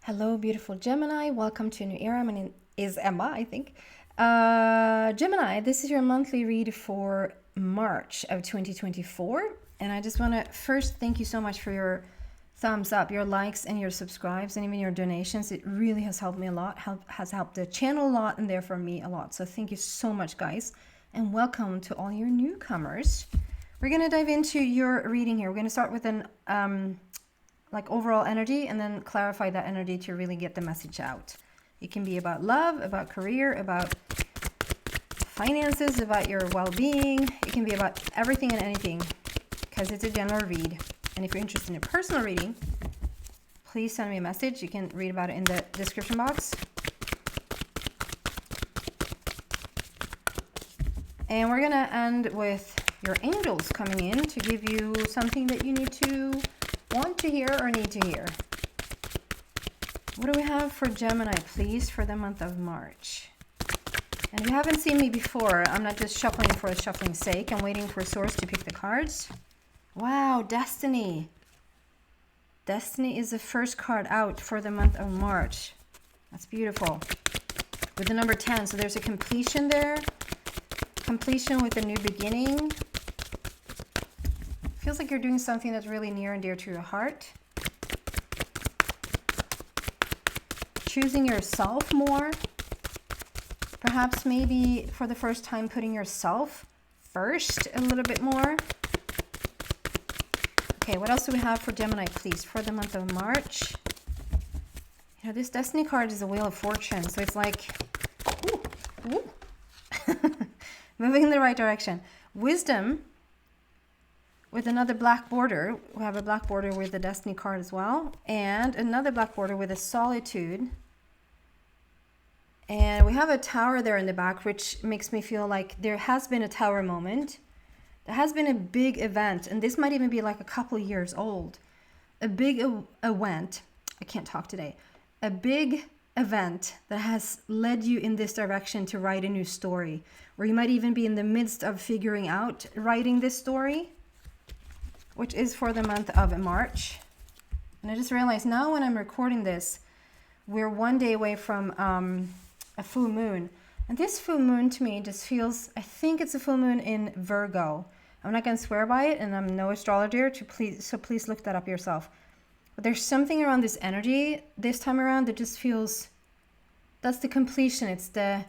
Hello, beautiful Gemini. Welcome to a new era. My name is Emma, I think. Gemini, this is your monthly read for March of 2024. And I just want to first thank you so much for your thumbs up, your likes, and your subscribes, and even your donations. It really has helped me a lot, has helped the channel a lot, and therefore me a lot. So thank you so much, guys. And welcome to all your newcomers. We're going to dive into your reading here. We're going to start with an like overall energy and then clarify that energy to really get the message out. It can be about love, about career, about finances, about your well-being. It can be about everything and anything because it's a general read. And if you're interested in a personal reading, please send me a message. You can read about it in the description box. And we're going to end with your angels coming in to give you something that you need to want to hear or need to hear. What do we have for Gemini, please, for the month of March? And if you haven't seen me before, I'm not just shuffling for shuffling's sake. I'm waiting for Source to pick the cards. Wow, Destiny. Destiny is the first card out for the month of March. That's beautiful. With the number 10, so there's a completion there. Completion with a new beginning. Feels like you're doing something that's really near and dear to your heart. Choosing yourself more. Perhaps maybe for the first time putting yourself first a little bit more. Okay, what else do we have for Gemini, please, for the month of March? You know, this Destiny card is a Wheel of Fortune, so it's like, ooh, moving in the right direction. Wisdom. With another black border, we have a black border with the Destiny card as well, and another black border with a Solitude. And we have a tower there in the back, which makes me feel like there has been a tower moment. There has been a big event, and this might even be like a couple years old. A big event, I can't talk today. A big event that has led you in this direction to write a new story, or you might even be in the midst of figuring out writing this story, which is for the month of March. And I just realized now when I'm recording this, we're one day away from a full moon. And this full moon to me just feels, I think it's a full moon in Virgo. I'm not going to swear by it, and I'm no astrologer, so please look that up yourself. But there's something around this energy this time around that just feels, that's the completion. It's the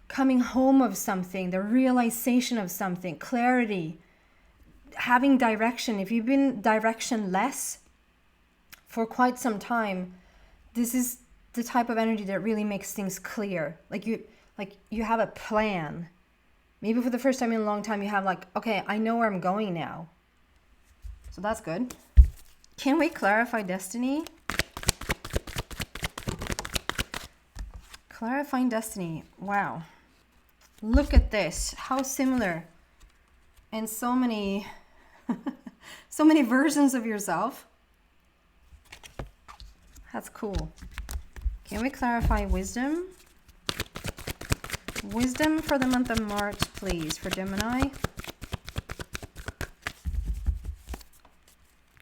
coming home of something, the realization of something, clarity. Having direction. If you've been directionless for quite some time, this is the type of energy that really makes things clear. Like you have a plan. Maybe for the first time in a long time you have like, okay, I know where I'm going now. So that's good. Can we clarify Destiny? Clarifying Destiny. Wow. Look at this. How similar. And so many so many versions of yourself. That's cool. Can we clarify wisdom? Wisdom for the month of March, please, for Gemini.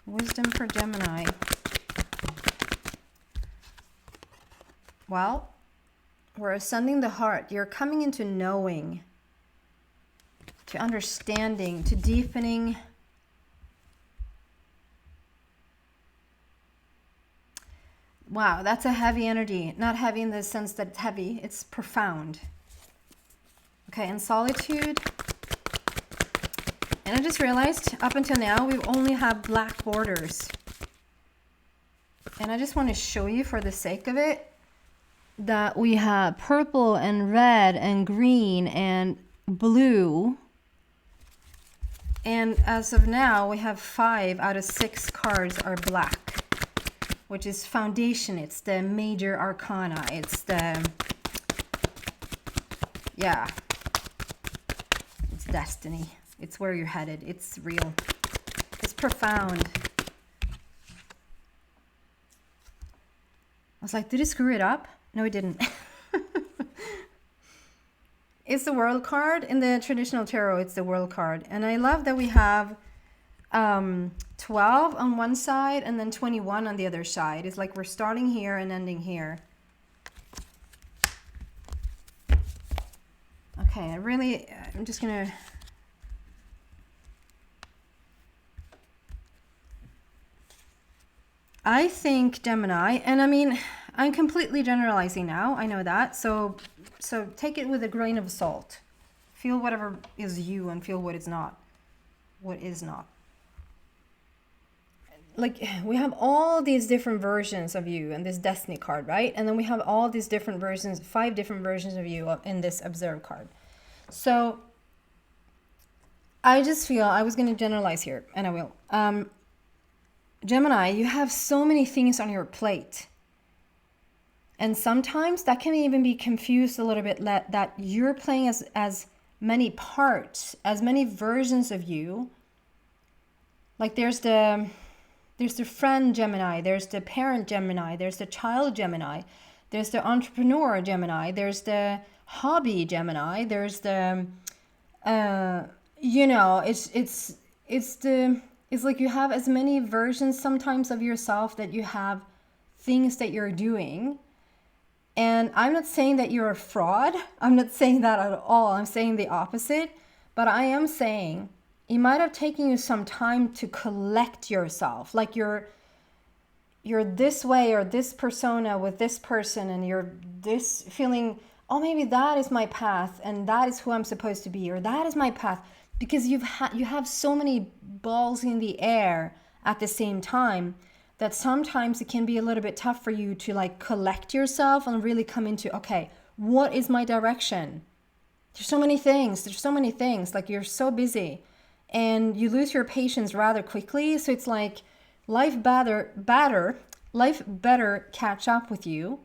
Wisdom for Gemini. Well, we're ascending the heart. You're coming into knowing, to understanding, to deepening. Wow, that's a heavy energy. Not heavy in the sense that it's heavy, it's profound. Okay, and Solitude. And I just realized up until now we've only had black borders. And I just want to show you for the sake of it that we have purple and red and green and blue. And as of now, we have 5 out of 6 cards are black, which is foundation. It's the major arcana. It's the, yeah, it's destiny. It's where you're headed. It's real. It's profound. I was like, did it screw it up? No, it didn't. It's the World card. In the traditional tarot, it's the World card. And I love that we have 12 on one side and then 21 on the other side. It's like we're starting here and ending here. Okay, I'm just gonna... I think Gemini, and I mean, I'm completely generalizing now, I know that, so take it with a grain of salt. Feel whatever is you and feel what is not. Like, we have all these different versions of you in this destiny card, right? And then we have all these different versions, 5 different versions of you in this observe card. So I just feel, I was going to generalize here, and I will. Gemini, you have so many things on your plate. And sometimes that can even be confused a little bit, that you're playing as many parts, as many versions of you. Like there's the friend Gemini, there's the parent Gemini, there's the child Gemini, there's the entrepreneur Gemini, there's the hobby Gemini, there's the it's like you have as many versions sometimes of yourself that you have things that you're doing. And I'm not saying that you're a fraud. I'm not saying that at all. I'm saying the opposite. But I am saying it might have taken you some time to collect yourself. Like you're this way or this persona with this person, and you're this feeling, oh, maybe that is my path and that is who I'm supposed to be, or that is my path. Because you have so many balls in the air at the same time that sometimes it can be a little bit tough for you to like collect yourself and really come into, okay, what is my direction? There's so many things. Like you're so busy and you lose your patience rather quickly. So it's like life better catch up with you.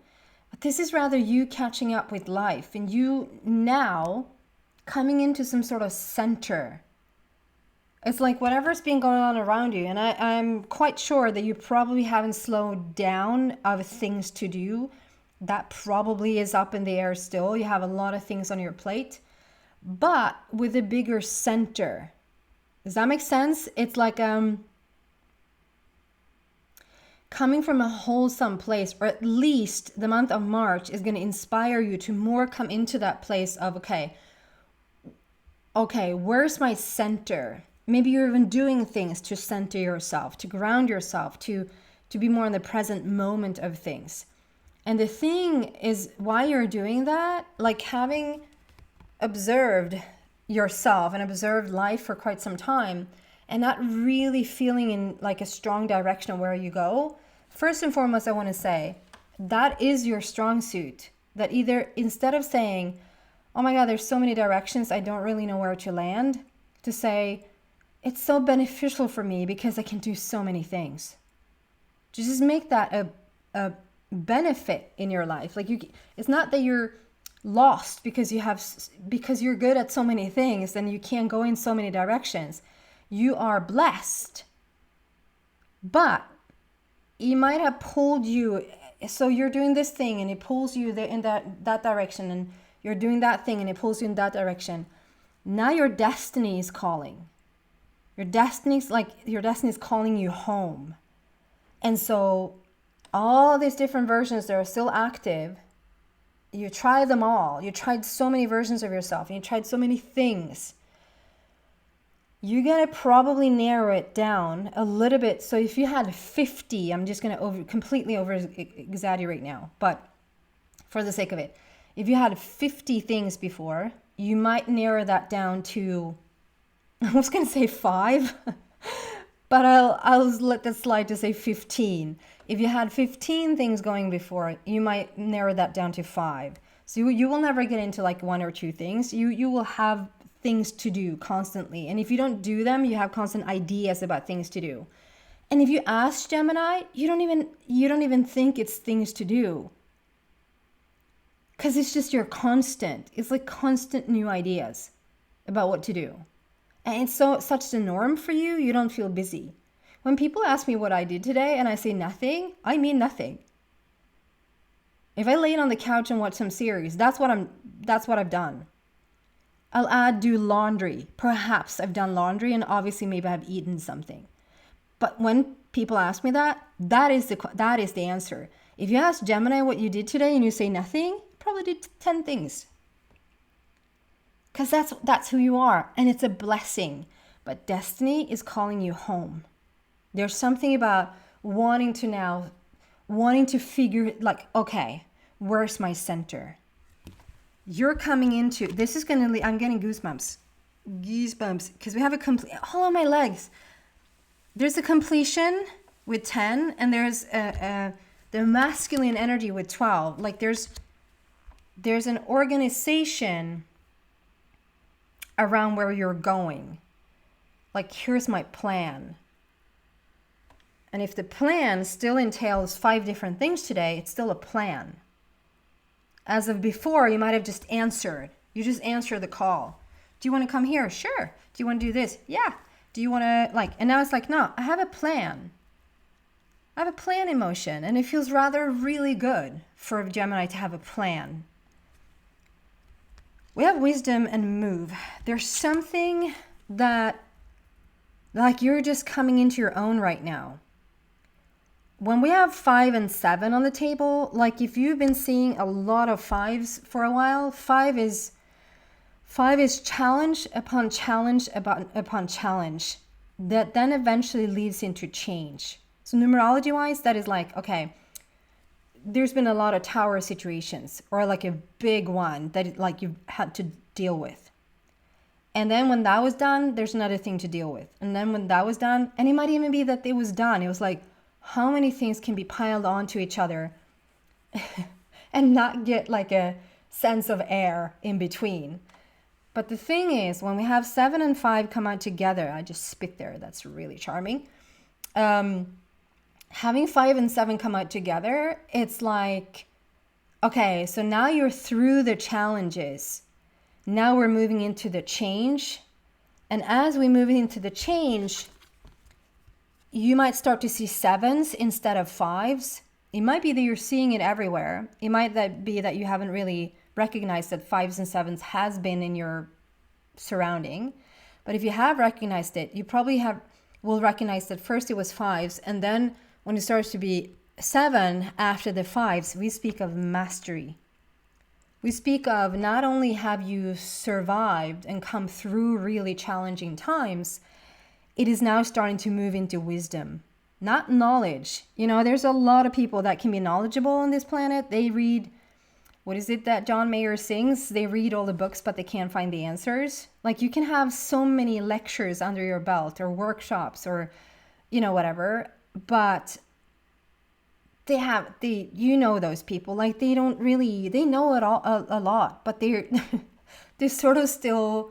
But this is rather you catching up with life and you now coming into some sort of center. It's like whatever's been going on around you, and I'm quite sure that you probably haven't slowed down of things to do. That probably is up in the air still. You have a lot of things on your plate, but with a bigger center. Does that make sense? It's like coming from a wholesome place, or at least the month of March is going to inspire you to more come into that place of, okay, where's my center? Maybe you're even doing things to center yourself, to ground yourself, to be more in the present moment of things. And the thing is, why you're doing that, like having observed yourself and observed life for quite some time and not really feeling in like a strong direction of where you go, first and foremost, I want to say that is your strong suit. That either instead of saying, oh my God, there's so many directions, I don't really know where to land, to say, it's so beneficial for me because I can do so many things. Just make that a benefit in your life. Like it's not that you're lost because you're good at so many things and you can't go in so many directions. You are blessed, but it might have pulled you. So you're doing this thing and it pulls you in that direction, and you're doing that thing and it pulls you in that direction. Now your destiny is calling. Your destiny is calling you home. And so all these different versions that are still active, you try them all. You tried so many versions of yourself and you tried so many things. You're going to probably narrow it down a little bit. So if you had 50, I'm just going to completely over exaggerate now, but for the sake of it, if you had 50 things before, you might narrow that down to, I was going to say 5, but I'll let that slide to say 15. If you had 15 things going before, you might narrow that down to 5. So you will never get into like 1 or 2 things. You will have things to do constantly. And if you don't do them, you have constant ideas about things to do. And if you ask Gemini, you don't even think it's things to do. Because it's just your constant. It's like constant new ideas about what to do. And it's such the norm for you, you don't feel busy. When people ask me what I did today and I say nothing, I mean nothing. If I laid on the couch and watched some series, that's what I've done. I'll add do laundry. Perhaps I've done laundry and obviously maybe I've eaten something. But when people ask me that, that is the answer. If you ask Gemini what you did today and you say nothing, you probably did 10 things. Because that's who you are, and it's a blessing. But destiny is calling you home. There's something about wanting to figure, like, okay, where's my center? You're coming into, this is going to, I'm getting goosebumps, because we have a complete, all of my legs. There's a completion with 10, and there's the masculine energy with 12. Like there's an organization around where you're going. Like, here's my plan. And if the plan still entails 5 different things today, it's still a plan. As of before, you might have just answered. You just answer the call. Do you want to come here? Sure. Do you want to do this? Yeah. Do you want to, like, and now it's like, no, I have a plan. I have a plan in motion, and it feels rather really good for Gemini to have a plan. We have wisdom and move. There's something that, like, you're just coming into your own right now. When we have 5 and 7 on the table, like if you've been seeing a lot of 5s for a while, 5 is challenge upon challenge upon challenge that then eventually leads into change. So numerology wise, that is like, okay, there's been a lot of tower situations or like a big one that like you've had to deal with. And then when that was done, there's another thing to deal with. And then when that was done, and it might even be that it was done, it was like, how many things can be piled onto each other and not get like a sense of air in between. But the thing is, when we have 7 and 5 come out together, I just spit there, that's really charming. Having 5 and 7 come out together, it's like, okay, so now you're through the challenges. Now we're moving into the change. And as we move into the change, you might start to see 7s instead of 5s. It might be that you're seeing it everywhere. It might be that you haven't really recognized that 5s and 7s has been in your surrounding. But if you have recognized it, you probably will recognize that first it was 5s, and then when it starts to be 7 after the 5s, we speak of mastery. We speak of not only have you survived and come through really challenging times, it is now starting to move into wisdom, not knowledge. You know, there's a lot of people that can be knowledgeable on this planet. They read, what is it that John Mayer sings? They read all the books, but they can't find the answers. Like you can have so many lectures under your belt or workshops or, you know, whatever, but you know, those people, like they know it all a lot, but they sort of still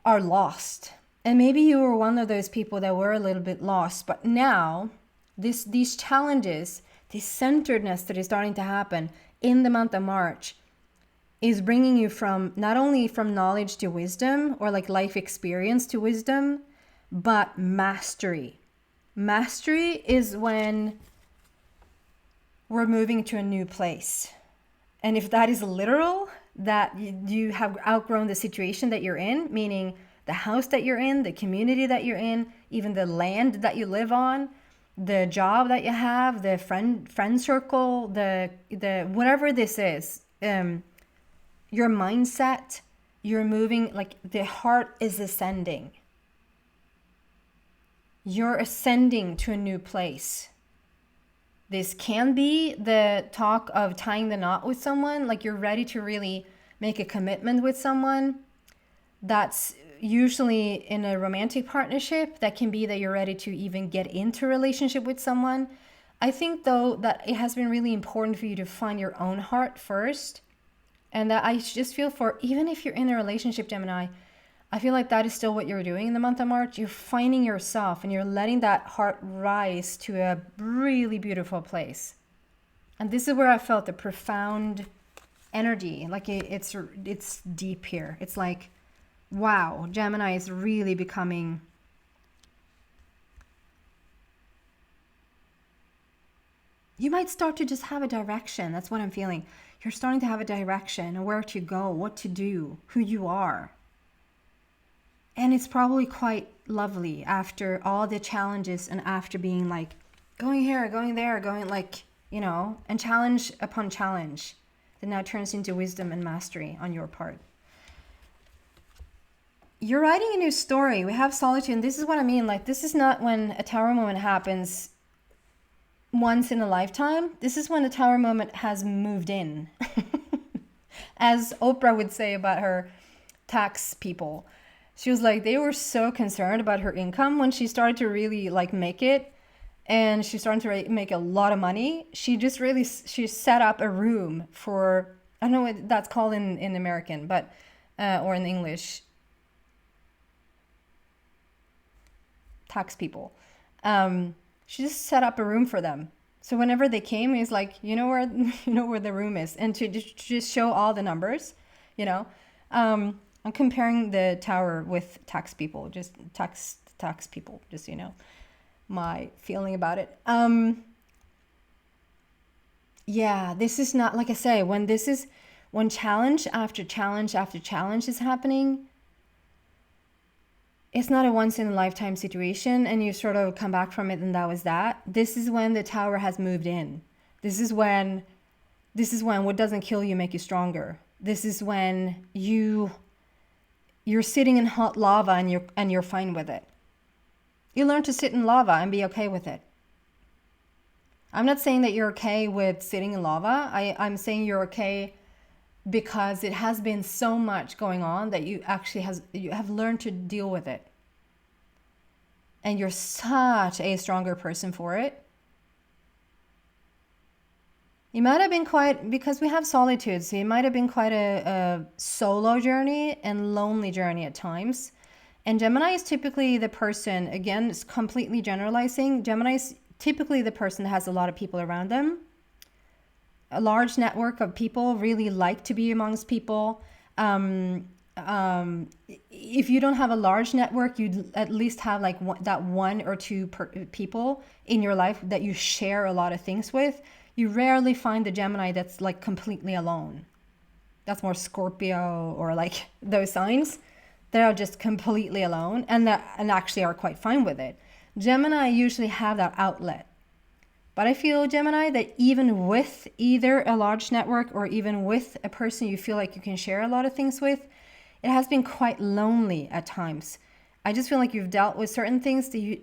are lost. And maybe you were one of those people that were a little bit lost, but now these challenges, this centeredness that is starting to happen in the month of March is bringing you from not only from knowledge to wisdom or like life experience to wisdom, but mastery. Mastery is when we're moving to a new place. And if that is literal, that you have outgrown the situation that you're in, meaning the house that you're in, the community that you're in, even the land that you live on, the job that you have, the friend circle, the whatever this is, your mindset, you're moving, like the heart is ascending. You're ascending to a new place. This can be the talk of tying the knot with someone, like you're ready to really make a commitment with someone. That's usually in a romantic partnership. That can be that you're ready to even get into a relationship with someone. I think though that it has been really important for you to find your own heart first. And that I just feel for, even if you're in a relationship, Gemini, I feel like that is still what you're doing in the month of March. You're finding yourself and you're letting that heart rise to a really beautiful place. And this is where I felt the profound energy. Like it's deep here. It's like, wow, Gemini is really becoming you might start to just have a direction. That's what I'm feeling. You're starting to have a direction and where to go, what to do, who you are. And it's probably quite lovely after all the challenges and after being like going here, going there, going like, and challenge upon challenge that now turns into wisdom and mastery on your part. You're writing a new story. We have solitude. And this is what I mean. Like, this is not when a tower moment happens once in a lifetime. This is when a tower moment has moved in. As Oprah would say about her tax people. She was like, they were so concerned about her income when she started to really like make it. And she started to make a lot of money. She set up a room for, I don't know what that's called in American, but, or in English, tax people. She just set up a room for them. So whenever they came, he's like, you know where the room is, and to just show all the numbers, I'm comparing the tower with tax people, just tax people, just my feeling about it. Yeah, this is not, like I say, when challenge after challenge after challenge is happening. It's not a once in a lifetime situation and you sort of come back from it and that was that. This is when the tower has moved in. This is when what doesn't kill you make you stronger. This is when you're sitting in hot lava and you're fine with it. You learn to sit in lava and be okay with it. I'm not saying that you're okay with sitting in lava. I'm saying you're okay because it has been so much going on that you have learned to deal with it. And you're such a stronger person for it. You might have been because we have solitude, so it might have been quite a solo journey and lonely journey at times. And Gemini is typically the person, again, it's completely generalizing. Gemini is typically the person that has a lot of people around them. A large network of people, really like to be amongst people. If you don't have a large network, you'd at least have like that one or two people in your life that you share a lot of things with. You rarely find the Gemini that's like completely alone. That's more Scorpio or like those signs. They're just completely alone and actually are quite fine with it. Gemini usually have that outlet. But I feel, Gemini, that even with either a large network or even with a person you feel like you can share a lot of things with, it has been quite lonely at times. I just feel like you've dealt with certain things that it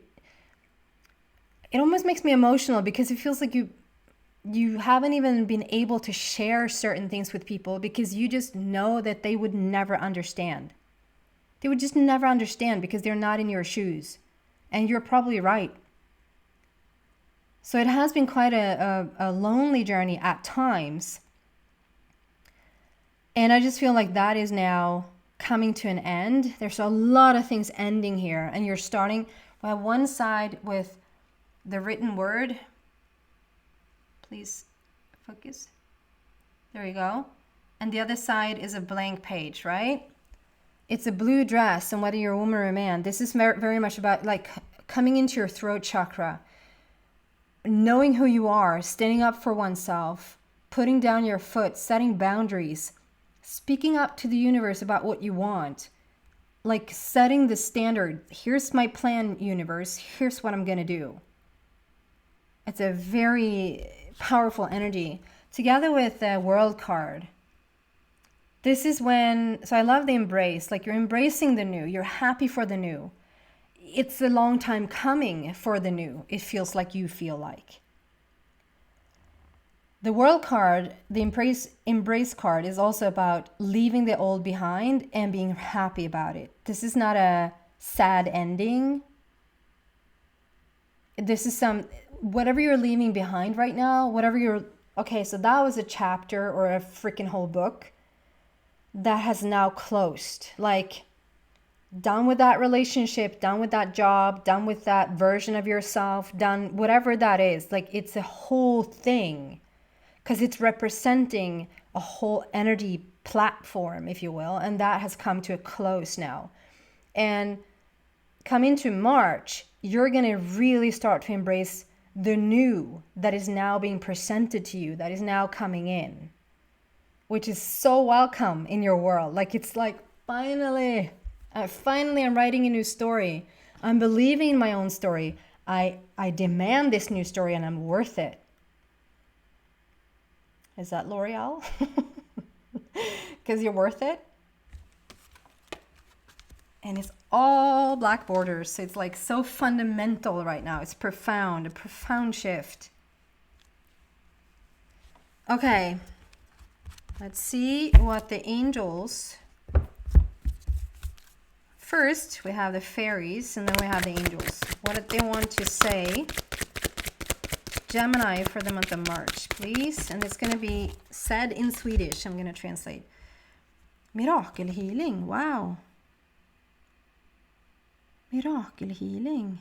almost makes me emotional because it feels like you haven't even been able to share certain things with people because you just know that they would never understand. They would just never understand because they're not in your shoes. And you're probably right. So it has been quite a lonely journey at times. And I just feel like that is now coming to an end. There's a lot of things ending here. And you're starting, well, one side with the written word. Please focus. There you go. And the other side is a blank page, right? It's a blue dress. And whether you're a woman or a man, this is very much about like coming into your throat chakra. Knowing who you are, standing up for oneself, putting down your foot, setting boundaries, speaking up to the universe about what you want, like setting the standard. Here's my plan, universe. Here's what I'm going to do. It's a very powerful energy. Together with the world card. This is when, so I love the embrace, like you're embracing the new. You're happy for the new. It's a long time coming for the new. It feels like you feel like. The world card, the embrace card is also about leaving the old behind and being happy about it. This is not a sad ending. This is whatever you're leaving behind right now, okay, so that was a chapter or a freaking whole book that has now closed. Like, done with that relationship, done with that job, done with that version of yourself, done whatever that is. Like, it's a whole thing because it's representing a whole energy platform, if you will, and that has come to a close now. And coming to March, you're going to really start to embrace the new that is now being presented to you, that is now coming in, which is so welcome in your world. Like, it's like, finally, Finally, I'm writing a new story. I'm believing in my own story. I demand this new story and I'm worth it. Is that L'Oreal? Because you're worth it. And it's all black borders. So it's like so fundamental right now. It's profound, a profound shift. Okay. Let's see what the angels. First, we have the fairies and then we have the angels. What did they want to say? Gemini for the month of March, please. And it's going to be said in Swedish. I'm going to translate. Miracle healing. Wow. Miracle healing.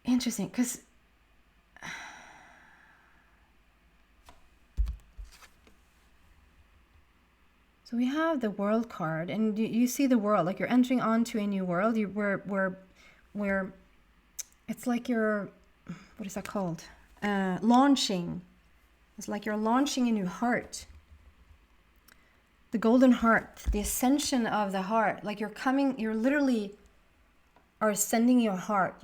Interesting, because so we have the world card, and you see the world, like you're entering onto a new world. Where it's like you're, what is that called? Launching. It's like you're launching a new heart. The golden heart, the ascension of the heart. Like you're literally are ascending your heart.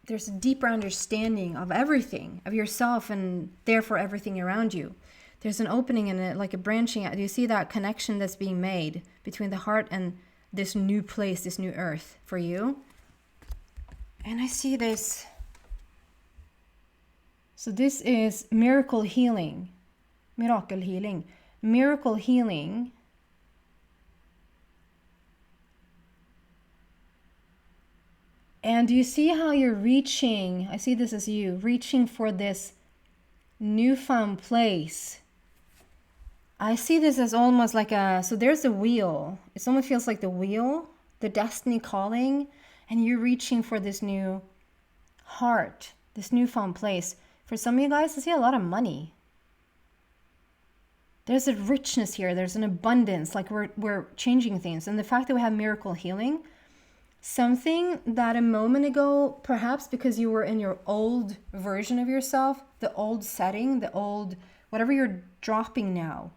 There's a deeper understanding of everything, of yourself, and therefore everything around you. There's an opening and like a branching out. Do you see that connection that's being made between the heart and this new place, this new earth for you? And I see this. So this is miracle healing. Miracle healing. Miracle healing. And do you see how you're reaching? I see this as you reaching for this newfound place. I see this as almost like so there's a wheel. It almost feels like the wheel, the destiny calling, and you're reaching for this new heart, this newfound place. For some of you guys, I see a lot of money. There's a richness here. There's an abundance, like we're changing things. And the fact that we have miracle healing, something that a moment ago, perhaps because you were in your old version of yourself, the old setting, the old, whatever you're dropping now,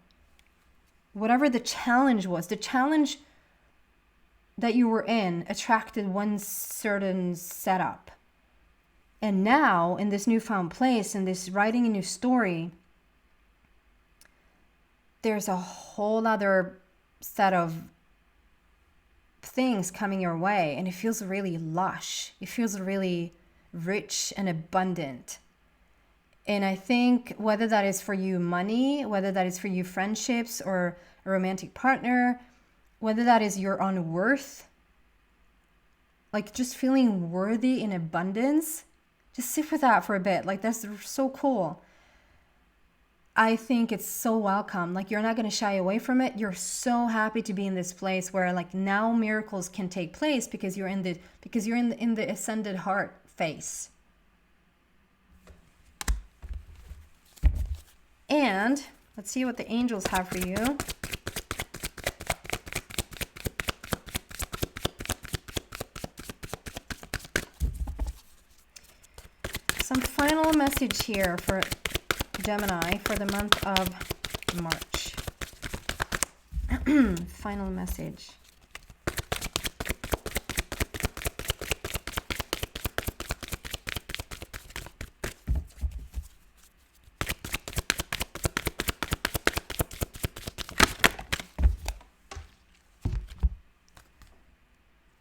whatever the challenge was, the challenge that you were in attracted one certain setup. And now, in this newfound place, in this writing a new story, there's a whole other set of things coming your way, and it feels really lush. It feels really rich and abundant. And I think whether that is for you money, whether that is for you friendships or a romantic partner, whether that is your own worth, like just feeling worthy in abundance, just sit with that for a bit. Like that's so cool. I think it's so welcome. Like you're not going to shy away from it. You're so happy to be in this place where like now miracles can take place because you're in the ascended heart phase. And let's see what the angels have for you. Some final message here for Gemini for the month of March. Final message.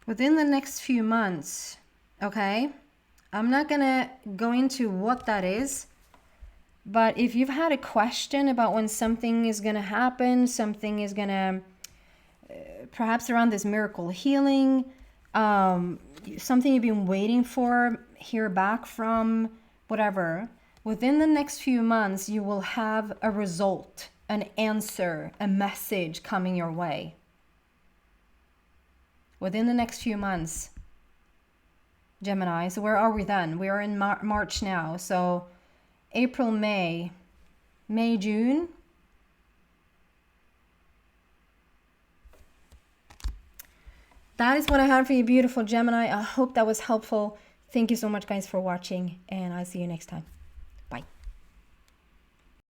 Within the next few months, okay? I'm not gonna go into what that is, but if you've had a question about when something is gonna happen, something is gonna, perhaps around this miracle healing, something you've been waiting for, hear back from, whatever, within the next few months, you will have a result, an answer, a message coming your way. Within the next few months, Gemini. So where are we then? We are in March now. So April, May, June. That is what I have for you, beautiful Gemini. I hope that was helpful. Thank you so much, guys, for watching, and I'll see you next time.